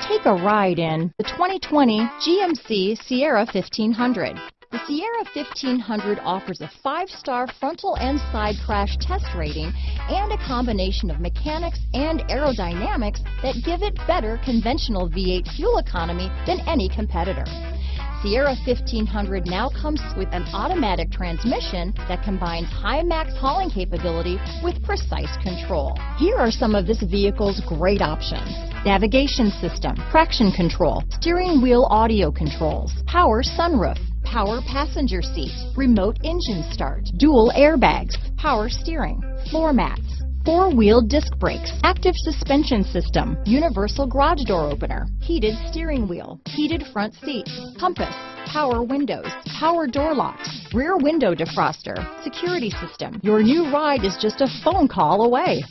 Take a ride in the 2020 GMC Sierra 1500. The Sierra 1500 offers a 5-star frontal and side crash test rating and a combination of mechanics and aerodynamics that give it better conventional V8 fuel economy than any competitor. Sierra 1500 now comes with an automatic transmission that combines high max hauling capability with precise control. Here are some of this vehicle's great options: navigation system, traction control, steering wheel audio controls, power sunroof, power passenger seat, remote engine start, dual airbags, power steering, floor mats, 4-wheel disc brakes, active suspension system, universal garage door opener, heated steering wheel, heated front seats, compass, power windows, power door locks, rear window defroster, security system. Your new ride is just a phone call away.